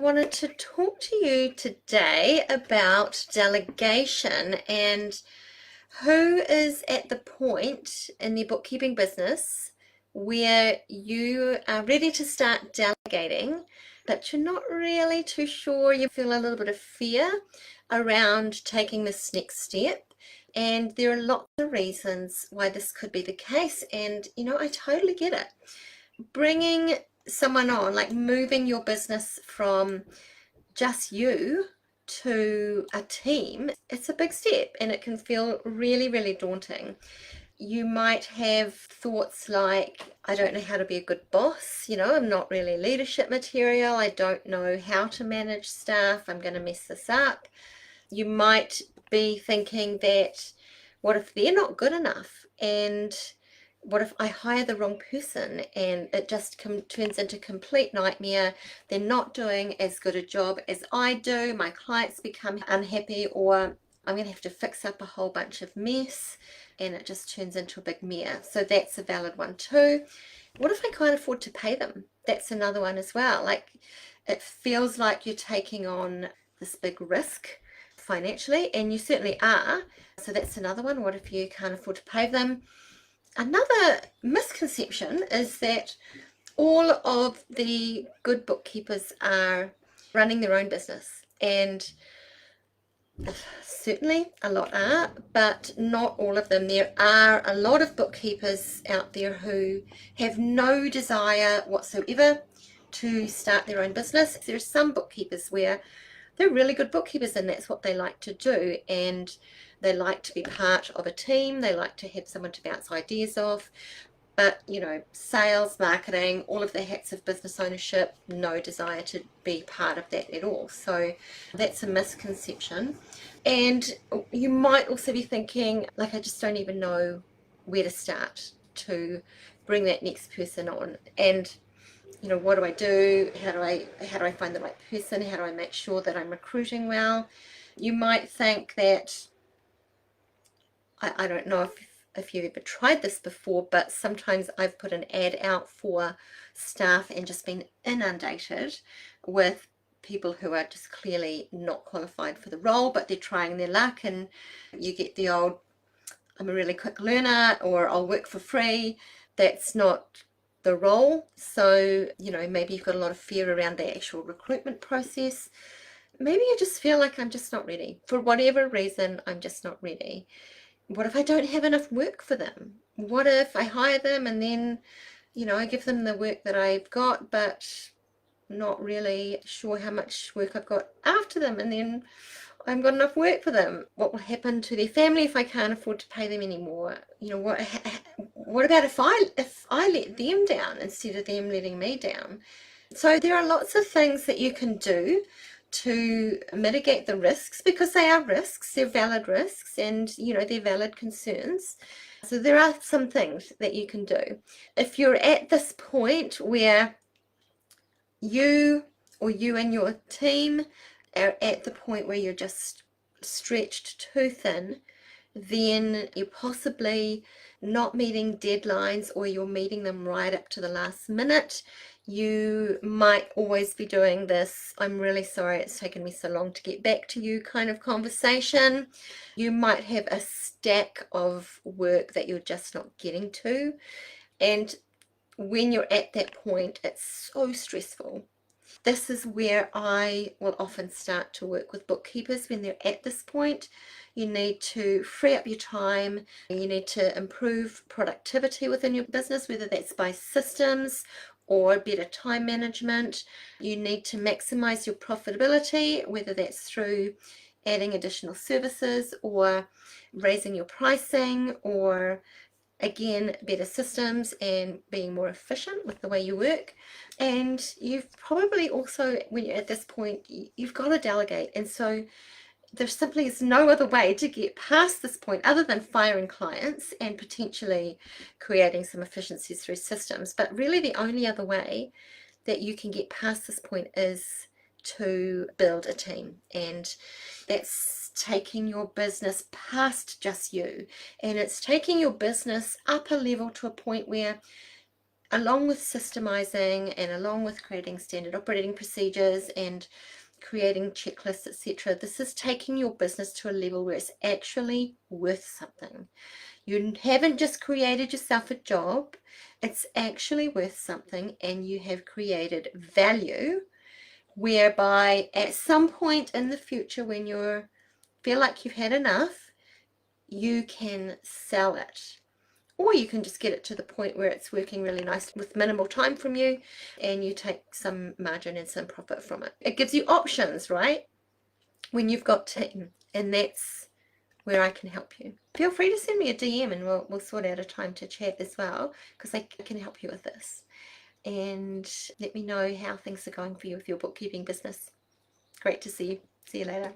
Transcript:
I wanted to talk to you today about delegation and who is at the point in their bookkeeping business where you are ready to start delegating, but you're not really too sure. You feel a little bit of fear around taking this next step. And there are lots of reasons why this could be the case. And, I totally get it. Bringing someone on, like moving your business from just you to a team, it's a big step and it can feel really, really daunting. You might have thoughts like, I don't know how to be a good boss, I'm not really leadership material, I don't know how to manage staff, I'm going to mess this up. You might be thinking that, what if they're not good enough? And what if I hire the wrong person and it just turns into complete nightmare? They're not doing as good a job as I do. My clients become unhappy, or I'm going to have to fix up a whole bunch of mess and it just turns into a big mess. So that's a valid one too. What if I can't afford to pay them? That's another one as well. Like, it feels like you're taking on this big risk financially, and you certainly are. So that's another one. What if you can't afford to pay them? Another misconception is that all of the good bookkeepers are running their own business, and certainly a lot are, but not all of them. There are a lot of bookkeepers out there who have no desire whatsoever to start their own business. There are some bookkeepers where they're really good bookkeepers and that's what they like to do, and they like to be part of a team, they like to have someone to bounce ideas off, but sales, marketing, all of the hats of business ownership, no desire to be part of that at all. So that's a misconception. And you might also be thinking, like, I just don't even know where to start to bring that next person on. And what do I do? How do I find the right person? How do I make sure that I'm recruiting well? You might think that, I don't know if you've ever tried this before, but sometimes I've put an ad out for staff and just been inundated with people who are just clearly not qualified for the role, but they're trying their luck, and you get the old, I'm a really quick learner, or I'll work for free. That's not the role. So, maybe you've got a lot of fear around the actual recruitment process. Maybe you just feel like, I'm just not ready. For whatever reason, I'm just not ready. What if I don't have enough work for them? What if I hire them and then, I give them the work that I've got, but not really sure how much work I've got after them, and then I haven't got enough work for them? What will happen to their family if I can't afford to pay them anymore? What about if I let them down instead of them letting me down? So there are lots of things that you can do to mitigate the risks, because they are risks, they're valid risks, and they're valid concerns. So there are some things that you can do. If you're at this point where you and your team are at the point where you're just stretched too thin, then you're possibly not meeting deadlines, or you're meeting them right up to the last minute. You might always be doing this, I'm really sorry it's taken me so long to get back to you kind of conversation. You might have a stack of work that you're just not getting to, and when you're at that point, it's so stressful. This is where I will often start to work with bookkeepers when they're at this point. You need to free up your time. You need to improve productivity within your business, whether that's by systems or better time management. You need to maximize your profitability, whether that's through adding additional services or raising your pricing, or again, better systems and being more efficient with the way you work. And you've probably also, when you're at this point, you've got to delegate. And so there simply is no other way to get past this point other than firing clients and potentially creating some efficiencies through systems. But really the only other way that you can get past this point is to build a team, and that's taking your business past just you, and it's taking your business up a level to a point where along with systemizing and along with creating standard operating procedures and creating checklists, etc., this is taking your business to a level where it's actually worth something. You haven't just created yourself a job, it's actually worth something, and you have created value whereby at some point in the future when you feel like you've had enough, you can sell it. Or you can just get it to the point where it's working really nice with minimal time from you and you take some margin and some profit from it. It gives you options, right? When you've got team, and that's where I can help you. Feel free to send me a DM and we'll sort out a time to chat as well, because I can help you with this. And let me know how things are going for you with your bookkeeping business. Great to see you. See you later.